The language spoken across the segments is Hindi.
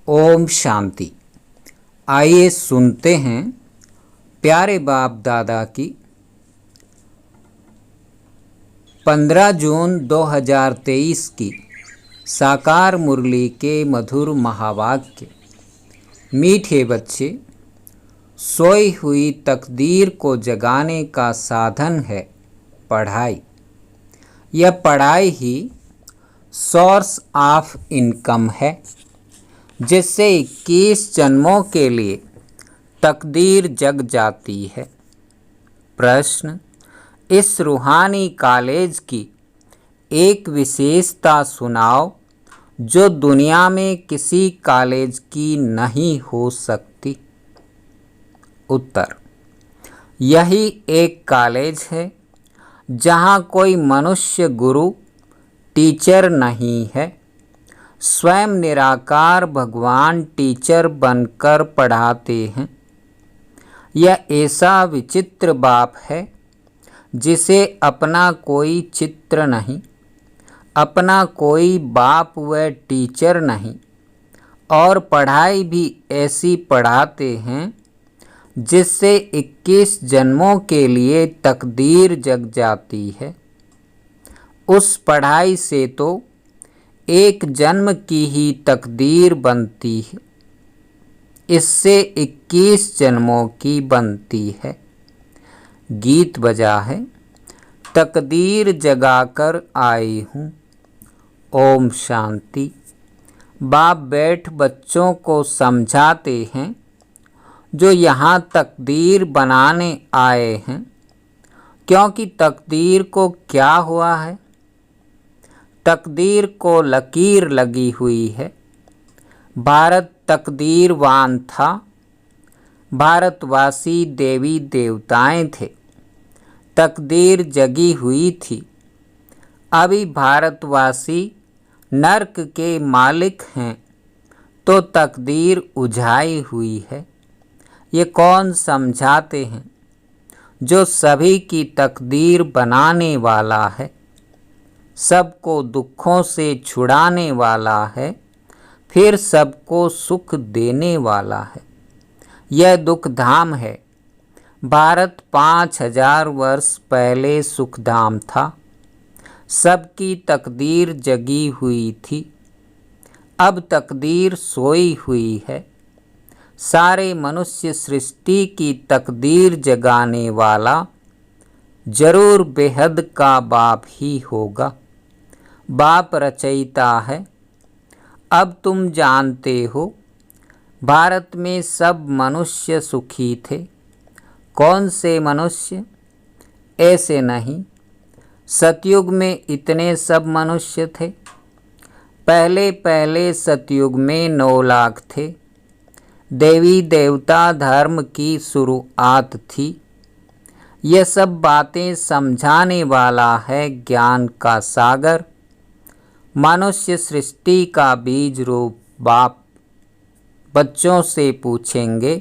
ओम शांति। आइए सुनते हैं प्यारे बाप दादा की 15 जून 2023 की साकार मुरली के मधुर महावाक्य। मीठे बच्चे, सोई हुई तकदीर को जगाने का साधन है पढ़ाई। यह पढ़ाई ही सोर्स ऑफ इनकम है, जिससे 21 जन्मों के लिए तकदीर जग जाती है। प्रश्न: इस रूहानी कॉलेज की एक विशेषता सुनाओ जो दुनिया में किसी कॉलेज की नहीं हो सकती। उत्तर: यही एक कॉलेज है जहाँ कोई मनुष्य गुरु टीचर नहीं है। स्वयं निराकार भगवान टीचर बनकर पढ़ाते हैं। यह ऐसा विचित्र बाप है जिसे अपना कोई चित्र नहीं, अपना कोई बाप व टीचर नहीं, और पढ़ाई भी ऐसी पढ़ाते हैं जिससे 21 जन्मों के लिए तकदीर जग जाती है। उस पढ़ाई से तो एक जन्म की ही तकदीर बनती है, इससे 21 जन्मों की बनती है। गीत बजा है, तकदीर जगाकर आई हूँ। ओम शांति। बाप बैठ बच्चों को समझाते हैं जो यहाँ तकदीर बनाने आए हैं, क्योंकि तकदीर को क्या हुआ है? तकदीर को लकीर लगी हुई है। भारत तकदीरवान था। भारतवासी देवी देवताएं थे। तकदीर जगी हुई थी। अभी भारतवासी नर्क के मालिक हैं, तो तकदीर उझाई हुई है। ये कौन समझाते हैं? जो सभी की तकदीर बनाने वाला है, सबको दुखों से छुड़ाने वाला है, फिर सबको सुख देने वाला है। यह दुखधाम है। भारत 5000 वर्ष पहले सुखधाम था। सबकी तकदीर जगी हुई थी। अब तकदीर सोई हुई है। सारे मनुष्य सृष्टि की तकदीर जगाने वाला जरूर बेहद का बाप ही होगा। बाप रचयिता है। अब तुम जानते हो, भारत में सब मनुष्य सुखी थे। कौन से मनुष्य? ऐसे नहीं। सतयुग में इतने सब मनुष्य थे। पहले पहले सतयुग में 9 लाख थे। देवी देवता धर्म की शुरुआत थी। यह सब बातें समझाने वाला है ज्ञान का सागर, मनुष्य सृष्टि का बीज रूप बाप। बच्चों से पूछेंगे,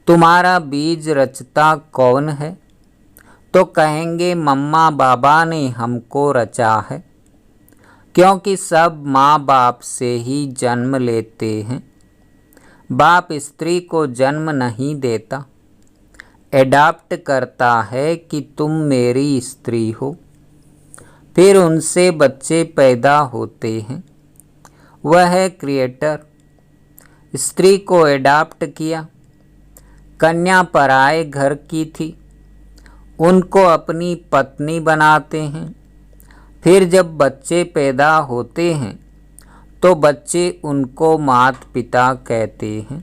तुम्हारा बीज रचता कौन है? तो कहेंगे, मम्मा बाबा ने हमको रचा है, क्योंकि सब माँ बाप से ही जन्म लेते हैं। बाप स्त्री को जन्म नहीं देता, एडाप्ट करता है कि तुम मेरी स्त्री हो। फिर उनसे बच्चे पैदा होते हैं। वह है क्रिएटर। स्त्री को एडाप्ट किया। कन्या पराए घर की थी, उनको अपनी पत्नी बनाते हैं। फिर जब बच्चे पैदा होते हैं तो बच्चे उनको माता पिता कहते हैं।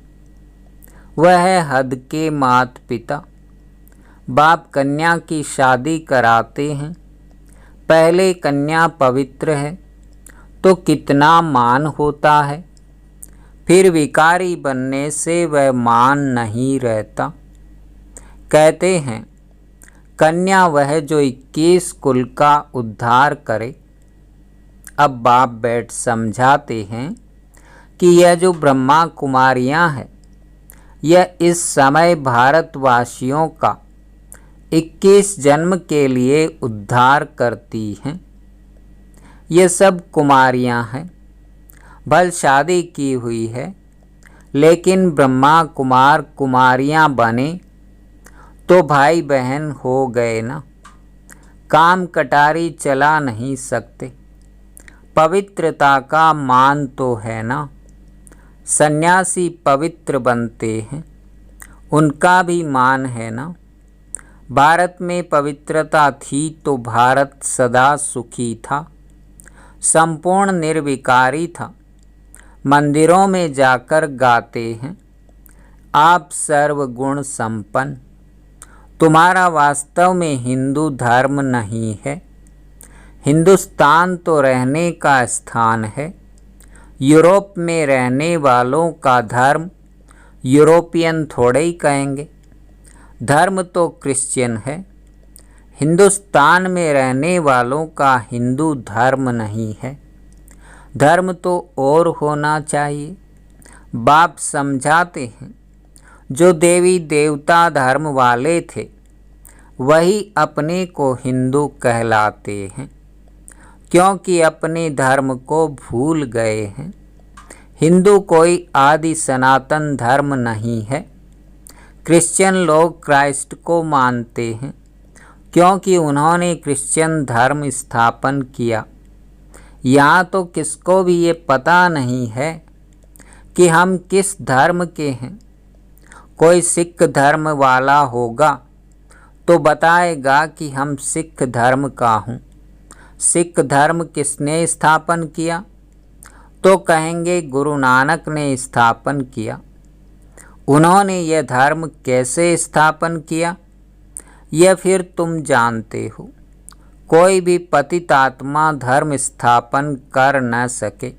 वह है हद के माता पिता। बाप कन्या की शादी कराते हैं। पहले कन्या पवित्र है तो कितना मान होता है। फिर विकारी बनने से वह मान नहीं रहता। कहते हैं, कन्या वह जो 21 कुल का उद्धार करे। अब बाप बैठ समझाते हैं कि यह जो ब्रह्मा कुमारियां हैं, यह इस समय भारतवासियों का 21 जन्म के लिए उद्धार करती हैं। ये सब कुमारियां हैं। भल शादी की हुई है, लेकिन ब्रह्मा कुमार कुमारियां बने तो भाई बहन हो गए ना। काम कटारी चला नहीं सकते, पवित्रता का मान तो है ना। सन्यासी पवित्र बनते हैं, उनका भी मान है ना। भारत में पवित्रता थी तो भारत सदा सुखी था, संपूर्ण निर्विकारी था। मंदिरों में जाकर गाते हैं, आप सर्वगुण संपन्न। तुम्हारा वास्तव में हिंदू धर्म नहीं है। हिंदुस्तान तो रहने का स्थान है, यूरोप में रहने वालों का धर्म यूरोपियन थोड़े ही कहेंगे। धर्म तो क्रिश्चियन है, हिंदुस्तान में रहने वालों का हिंदू धर्म नहीं है। धर्म तो और होना चाहिए। बाप समझाते हैं, जो देवी देवता धर्म वाले थे वही अपने को हिंदू कहलाते हैं, क्योंकि अपने धर्म को भूल गए हैं। हिंदू कोई आदि सनातन धर्म नहीं है। क्रिश्चियन लोग क्राइस्ट को मानते हैं, क्योंकि उन्होंने क्रिश्चियन धर्म स्थापन किया। यहाँ तो किसको भी ये पता नहीं है कि हम किस धर्म के हैं। कोई सिख धर्म वाला होगा तो बताएगा कि हम सिख धर्म का हूँ। सिख धर्म किसने स्थापन किया? तो कहेंगे गुरु नानक ने स्थापन किया। उन्होंने यह धर्म कैसे स्थापन किया, यह फिर तुम जानते हो। कोई भी पतित आत्मा धर्म स्थापन कर न सके।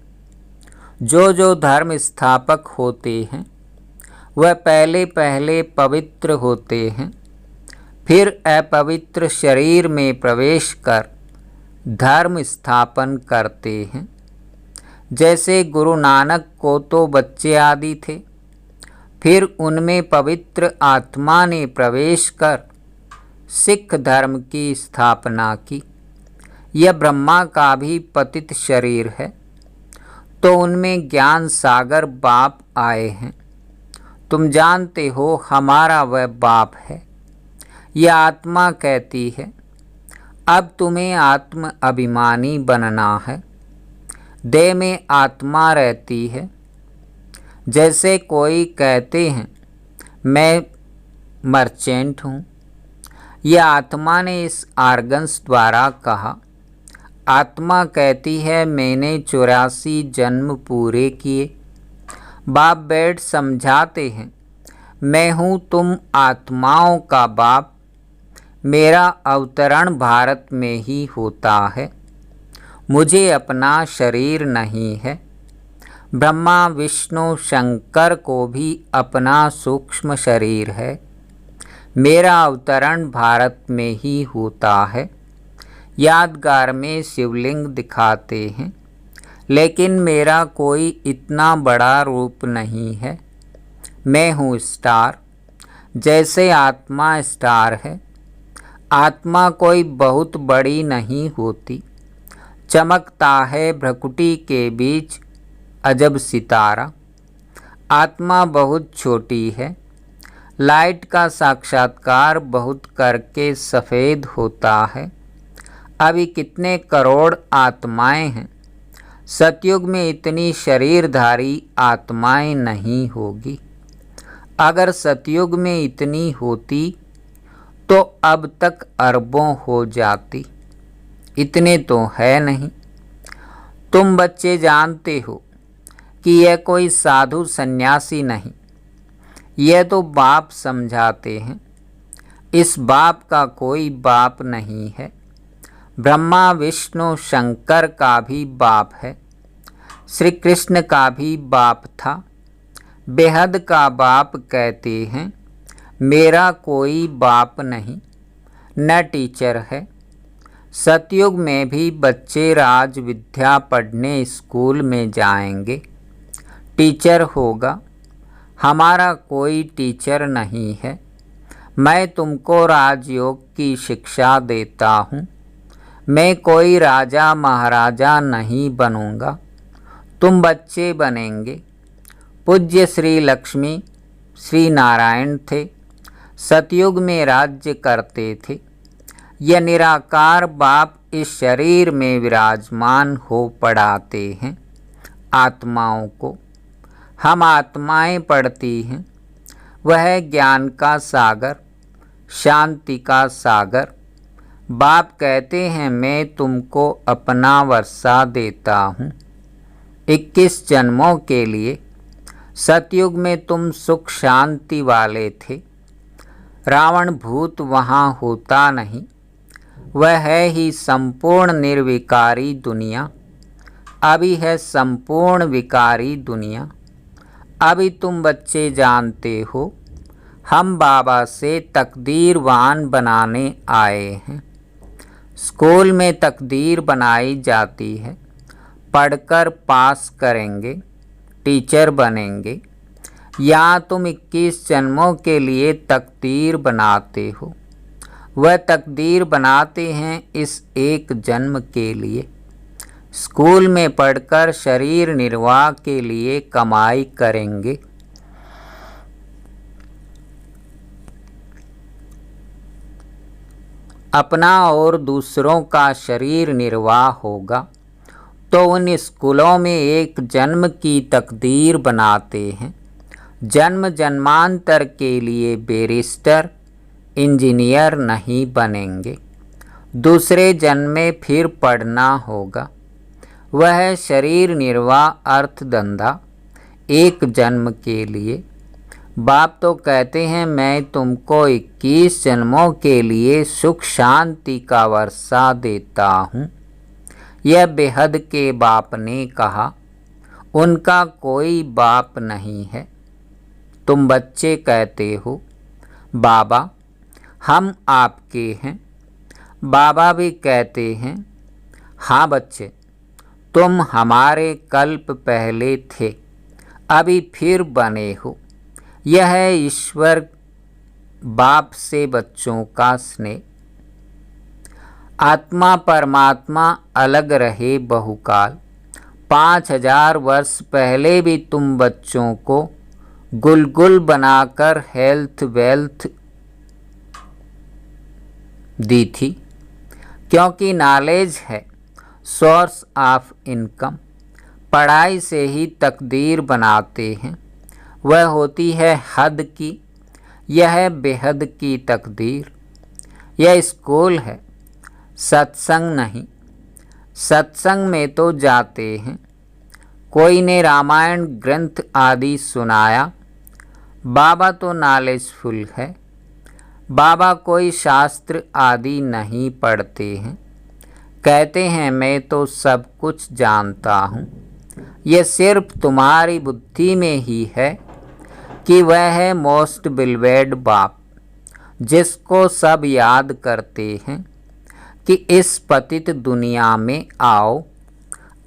जो धर्म स्थापक होते हैं वह पहले पहले पवित्र होते हैं, फिर अपवित्र शरीर में प्रवेश कर धर्म स्थापन करते हैं। जैसे गुरु नानक को तो बच्चे आदि थे, फिर उनमें पवित्र आत्मा ने प्रवेश कर सिख धर्म की स्थापना की। यह ब्रह्मा का भी पतित शरीर है, तो उनमें ज्ञान सागर बाप आए हैं। तुम जानते हो हमारा वह बाप है। यह आत्मा कहती है, अब तुम्हें आत्म अभिमानी बनना है। देह में आत्मा रहती है। जैसे कोई कहते हैं मैं मर्चेंट हूँ। यह आत्मा ने इस आर्गन्स द्वारा कहा। आत्मा कहती है मैंने 84 जन्म पूरे किए। बाप बैठ समझाते हैं, मैं हूँ तुम आत्माओं का बाप। मेरा अवतरण भारत में ही होता है। मुझे अपना शरीर नहीं है। ब्रह्मा विष्णु शंकर को भी अपना सूक्ष्म शरीर है। मेरा अवतरण भारत में ही होता है। यादगार में शिवलिंग दिखाते हैं, लेकिन मेरा कोई इतना बड़ा रूप नहीं है। मैं हूँ स्टार, जैसे आत्मा स्टार है। आत्मा कोई बहुत बड़ी नहीं होती। चमकता है भ्रकुटी के बीच अजब सितारा। आत्मा बहुत छोटी है। लाइट का साक्षात्कार बहुत करके सफ़ेद होता है। अभी कितने करोड़ आत्माएं हैं। सतयुग में इतनी शरीरधारी आत्माएं नहीं होगी। अगर सतयुग में इतनी होती तो अब तक अरबों हो जाती। इतने तो है नहीं। तुम बच्चे जानते हो कि यह कोई साधु सन्यासी नहीं, यह तो बाप समझाते हैं। इस बाप का कोई बाप नहीं है। ब्रह्मा विष्णु शंकर का भी बाप है। श्री कृष्ण का भी बाप था। बेहद का बाप कहते हैं। मेरा कोई बाप नहीं, न टीचर है। सतयुग में भी बच्चे राज विद्या पढ़ने स्कूल में जाएंगे। टीचर होगा। हमारा कोई टीचर नहीं है। मैं तुमको राजयोग की शिक्षा देता हूँ। मैं कोई राजा महाराजा नहीं बनूँगा। तुम बच्चे बनेंगे। पूज्य श्री लक्ष्मी श्री नारायण थे, सतयुग में राज्य करते थे। यह निराकार बाप इस शरीर में विराजमान हो पढ़ाते हैं आत्माओं को। हम आत्माएं पढ़ती हैं। वह ज्ञान का सागर, शांति का सागर। बाप कहते हैं मैं तुमको अपना वर्षा देता हूँ 21 जन्मों के लिए। सतयुग में तुम सुख शांति वाले थे। रावण भूत वहाँ होता नहीं। वह है ही संपूर्ण निर्विकारी दुनिया। अभी है संपूर्ण विकारी दुनिया। अभी तुम बच्चे जानते हो हम बाबा से तकदीरवान बनाने आए हैं। स्कूल में तकदीर बनाई जाती है। पढ़कर पास करेंगे, टीचर बनेंगे। यहाँ तुम 21 जन्मों के लिए तकदीर बनाते हो। वह तकदीर बनाते हैं इस एक जन्म के लिए। स्कूल में पढ़कर शरीर निर्वाह के लिए कमाई करेंगे। अपना और दूसरों का शरीर निर्वाह होगा तो उन स्कूलों में एक जन्म की तकदीर बनाते हैं। जन्म जन्मांतर के लिए बैरिस्टर, इंजीनियर नहीं बनेंगे। दूसरे जन्म में फिर पढ़ना होगा। वह शरीर निर्वाह अर्थ धंधा एक जन्म के लिए। बाप तो कहते हैं मैं तुमको 21 जन्मों के लिए सुख शांति का वर्षा देता हूँ। यह बेहद के बाप ने कहा। उनका कोई बाप नहीं है। तुम बच्चे कहते हो बाबा हम आपके हैं। बाबा भी कहते हैं हाँ बच्चे तुम हमारे कल्प पहले थे, अभी फिर बने हो। यह है ईश्वर बाप से बच्चों का स्नेह। आत्मा परमात्मा अलग रहे बहुकाल। 5000 वर्ष पहले भी तुम बच्चों को गुलगुल बनाकर हेल्थ वेल्थ दी थी, क्योंकि नॉलेज है सोर्स ऑफ इनकम। पढ़ाई से ही तकदीर बनाते हैं। वह होती है हद की। यह है बेहद की तकदीर। यह स्कूल है, सत्संग नहीं। सत्संग में तो जाते हैं। कोई ने रामायण ग्रंथ आदि सुनाया। बाबा तो नॉलेजफुल है। बाबा कोई शास्त्र आदि नहीं पढ़ते हैं। कहते हैं मैं तो सब कुछ जानता हूँ। यह सिर्फ तुम्हारी बुद्धि में ही है कि वह है मोस्ट बिलवेड बाप, जिसको सब याद करते हैं कि इस पतित दुनिया में आओ,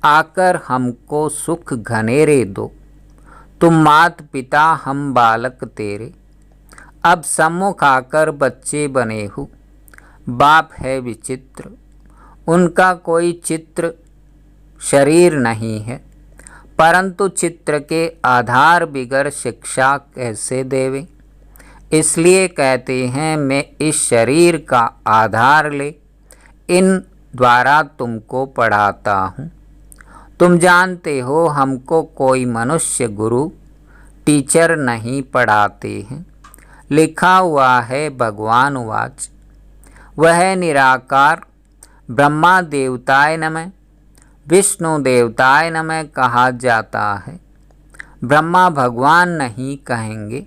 आकर हमको सुख घनेरे दो। तुम मात पिता हम बालक तेरे। अब सम्मुख आकर बच्चे बने हो। बाप है विचित्र। उनका कोई चित्र शरीर नहीं है, परंतु चित्र के आधार बिगर शिक्षा कैसे देवे। इसलिए कहते हैं मैं इस शरीर का आधार ले इन द्वारा तुमको पढ़ाता हूँ। तुम जानते हो हमको कोई मनुष्य गुरु टीचर नहीं पढ़ाते हैं। लिखा हुआ है भगवान वाच। वह निराकार ब्रह्मा देवताय नमः, विष्णु देवताय नमः कहा जाता है। ब्रह्मा भगवान नहीं कहेंगे,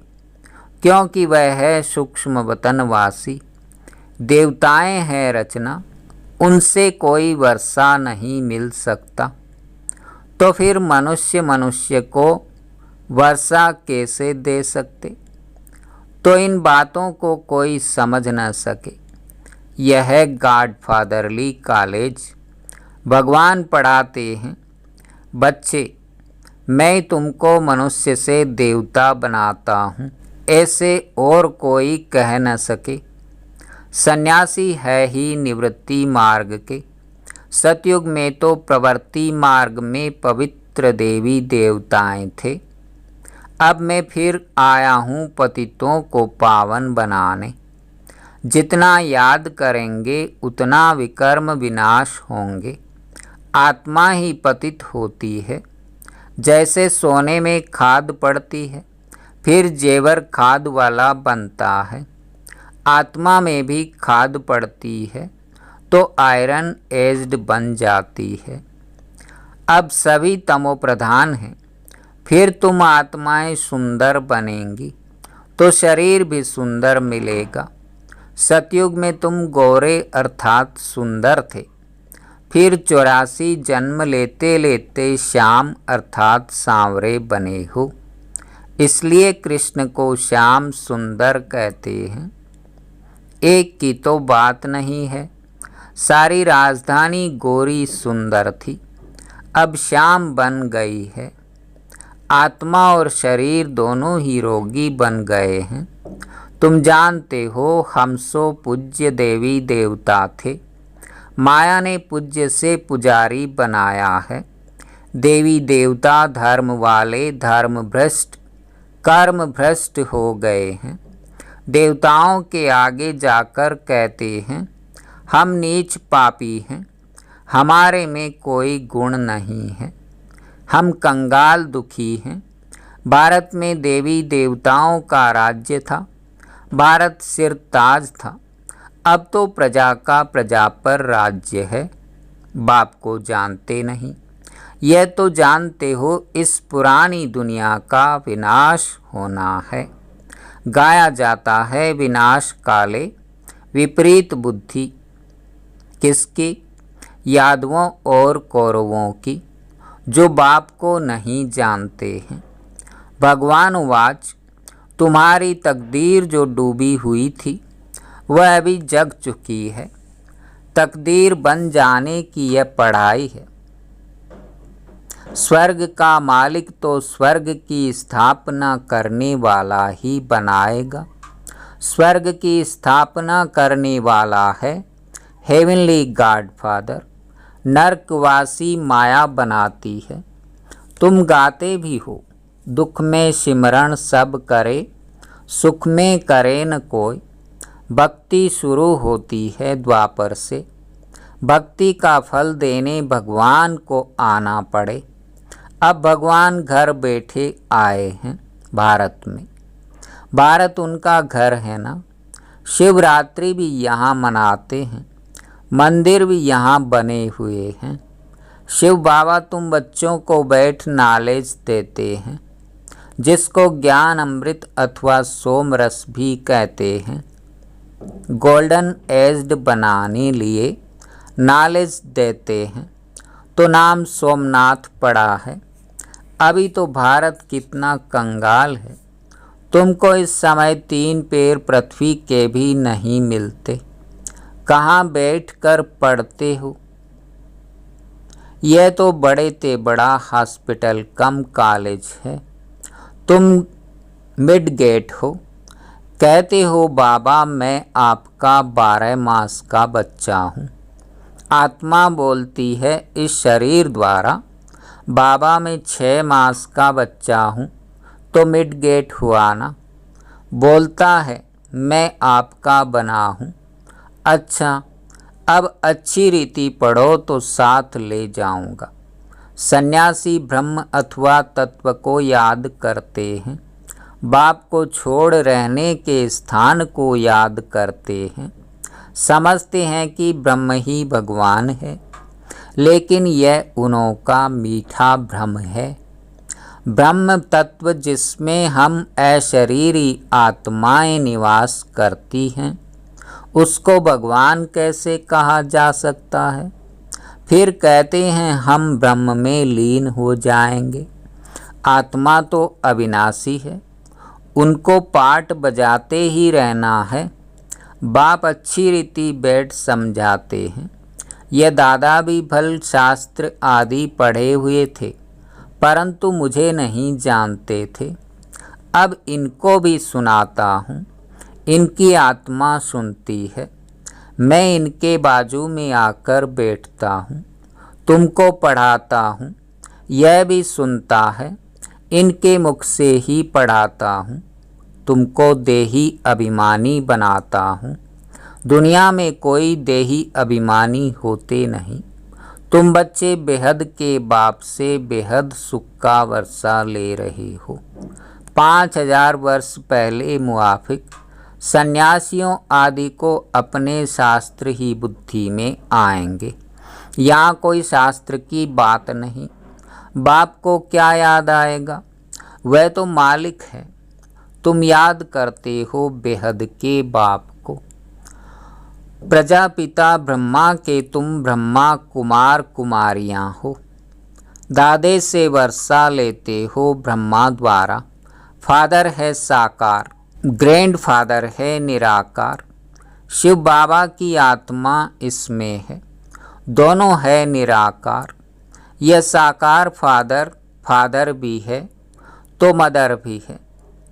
क्योंकि वह है सूक्ष्म वतनवासी। देवताएं हैं रचना, उनसे कोई वर्षा नहीं मिल सकता। तो फिर मनुष्य को वर्षा कैसे दे सकते। तो इन बातों को कोई समझ न सके। यह है गॉडफादरली कॉलेज। भगवान पढ़ाते हैं बच्चे मैं तुमको मनुष्य से देवता बनाता हूँ, ऐसे और कोई कह न सके। सन्यासी है ही निवृत्ति मार्ग के। सतयुग में तो प्रवृत्ति मार्ग में पवित्र देवी देवताएं थे। अब मैं फिर आया हूँ पतितों को पावन बनाने। जितना याद करेंगे उतना विकर्म विनाश होंगे। आत्मा ही पतित होती है। जैसे सोने में खाद पड़ती है, फिर जेवर खाद वाला बनता है। आत्मा में भी खाद पड़ती है तो आयरन एज्ड बन जाती है। अब सभी तमोप्रधान हैं, फिर तुम आत्माएं सुंदर बनेंगी तो शरीर भी सुंदर मिलेगा। सतयुग में तुम गोरे अर्थात सुंदर थे, फिर 84 जन्म लेते लेते श्याम अर्थात सांवरे बने हो। इसलिए कृष्ण को श्याम सुंदर कहते हैं। एक की तो बात नहीं है, सारी राजधानी गोरी सुंदर थी, अब श्याम बन गई है। आत्मा और शरीर दोनों ही रोगी बन गए हैं। तुम जानते हो हम सो पूज्य देवी देवता थे, माया ने पूज्य से पुजारी बनाया है। देवी देवता धर्म वाले धर्म भ्रष्ट कर्म भ्रष्ट हो गए हैं। देवताओं के आगे जाकर कहते हैं हम नीच पापी हैं, हमारे में कोई गुण नहीं है, हम कंगाल दुखी हैं। भारत में देवी देवताओं का राज्य था, भारत सिर ताज था। अब तो प्रजा का प्रजा पर राज्य है। बाप को जानते नहीं, यह तो जानते हो इस पुरानी दुनिया का विनाश होना है। गाया जाता है विनाश काले विपरीत बुद्धि। किसकी? यादवों और कौरवों की, जो बाप को नहीं जानते हैं। भगवान वाच, तुम्हारी तकदीर जो डूबी हुई थी वह अभी जग चुकी है। तकदीर बन जाने की यह पढ़ाई है। स्वर्ग का मालिक तो स्वर्ग की स्थापना करने वाला ही बनाएगा। स्वर्ग की स्थापना करने वाला है हेवनली गॉडफादर। नरकवासी माया बनाती है। तुम गाते भी हो, दुख में सिमरण सब करे, सुख में करे न कोई। भक्ति शुरू होती है द्वापर से, भक्ति का फल देने भगवान को आना पड़े। अब भगवान घर बैठे आए हैं भारत में। भारत उनका घर है ना। शिवरात्रि भी यहाँ मनाते हैं, मंदिर भी यहाँ बने हुए हैं। शिव बाबा तुम बच्चों को बैठ नॉलेज देते हैं, जिसको ज्ञान अमृत अथवा सोम रस भी कहते हैं। गोल्डन एज्ड बनाने लिए नॉलेज देते हैं तो नाम सोमनाथ पड़ा है। अभी तो भारत कितना कंगाल है। तुमको इस समय 3 पैर पृथ्वी के भी नहीं मिलते, कहाँ बैठकर पढ़ते हो। यह तो बड़े ते बड़ा हॉस्पिटल कम कॉलेज है। तुम मिड गेट हो, कहते हो बाबा मैं आपका 12 मास का बच्चा हूँ। आत्मा बोलती है इस शरीर द्वारा बाबा मैं 6 मास का बच्चा हूँ, तो मिड गेट हुआ ना। बोलता है मैं आपका बना हूँ। अच्छा, अब अच्छी रीति पढ़ो तो साथ ले जाऊँगा। सन्यासी ब्रह्म अथवा तत्व को याद करते हैं, बाप को छोड़ रहने के स्थान को याद करते हैं। समझते हैं कि ब्रह्म ही भगवान है, लेकिन यह उन्हों का मीठा भ्रम है। ब्रह्म तत्व जिसमें हम अशरीरी आत्माएं निवास करती हैं, उसको भगवान कैसे कहा जा सकता है। फिर कहते हैं हम ब्रह्म में लीन हो जाएंगे। आत्मा तो अविनाशी है, उनको पाठ बजाते ही रहना है। बाप अच्छी रीति बैठ समझाते हैं। यह दादा भी भल शास्त्र आदि पढ़े हुए थे, परंतु मुझे नहीं जानते थे। अब इनको भी सुनाता हूँ, इनकी आत्मा सुनती है। मैं इनके बाजू में आकर बैठता हूँ, तुमको पढ़ाता हूँ, यह भी सुनता है। इनके मुख से ही पढ़ाता हूँ, तुमको देही अभिमानी बनाता हूँ। दुनिया में कोई देही अभिमानी होते नहीं। तुम बच्चे बेहद के बाप से बेहद सुख का वर्षा ले रहे हो। 5000 वर्ष पहले मुआफिक सन्यासियों आदि को अपने शास्त्र ही बुद्धि में आएंगे। यहाँ कोई शास्त्र की बात नहीं। बाप को क्या याद आएगा, वह तो मालिक है। तुम याद करते हो बेहद के बाप को। प्रजापिता ब्रह्मा के तुम ब्रह्मा कुमार कुमारियाँ हो। दादे से वर्षा लेते हो ब्रह्मा द्वारा। फादर है साकार, ग्रैंड फादर है निराकार। शिव बाबा की आत्मा इसमें है, दोनों है निराकार। यह साकार फादर भी है तो मदर भी है।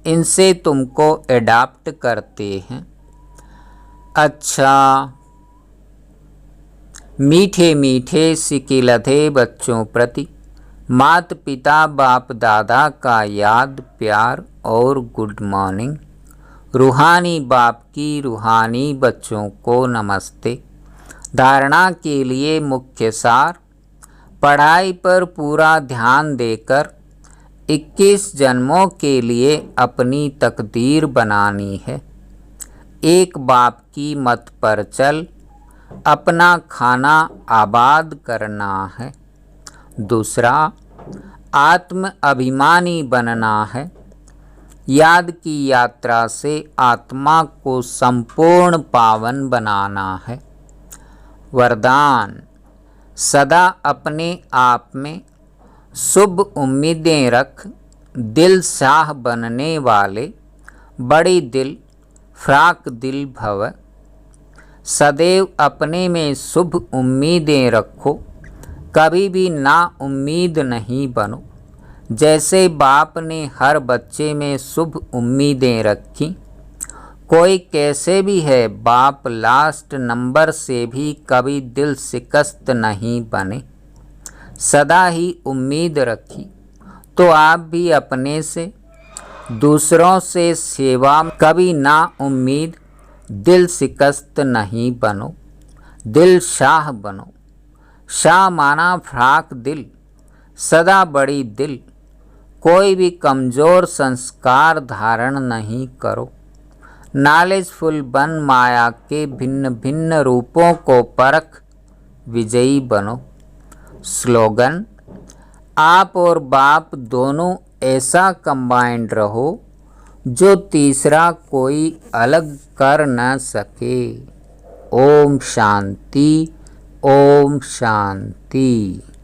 इनसे तुमको एडाप्ट करते हैं। अच्छा, मीठे मीठे सिकिलधे बच्चों प्रति मात पिता बाप दादा का याद प्यार और गुड मॉर्निंग। रूहानी बाप की रूहानी बच्चों को नमस्ते। धारणा के लिए मुख्य सार, पढ़ाई पर पूरा ध्यान देकर 21 जन्मों के लिए अपनी तकदीर बनानी है। एक बाप की मत पर चल अपना खाना आबाद करना है। दूसरा, आत्म अभिमानी बनना है। याद की यात्रा से आत्मा को संपूर्ण पावन बनाना है। वरदान, सदा अपने आप में शुभ उम्मीदें रख। दिल शाह बनने वाले बड़ी दिल फ्राक दिल भव। सदैव अपने में शुभ उम्मीदें रखो, कभी भी ना उम्मीद नहीं बनो। जैसे बाप ने हर बच्चे में शुभ उम्मीदें रखी। कोई कैसे भी है, बाप लास्ट नंबर से भी कभी दिल शिकस्त नहीं बने। सदा ही उम्मीद रखी, तो आप भी अपने से दूसरों से सेवा कभी ना उम्मीद दिल शिकस्त नहीं बनो। दिल शाह बनो। शाह माना फ्राक दिल, सदा बड़ी दिल। कोई भी कमज़ोर संस्कार धारण नहीं करो। नॉलेजफुल बन माया के भिन्न भिन्न रूपों को परख विजयी बनो। स्लोगन, आप और बाप दोनों ऐसा कंबाइंड रहो जो तीसरा कोई अलग कर न सके। ओम शांति, ओम शांति।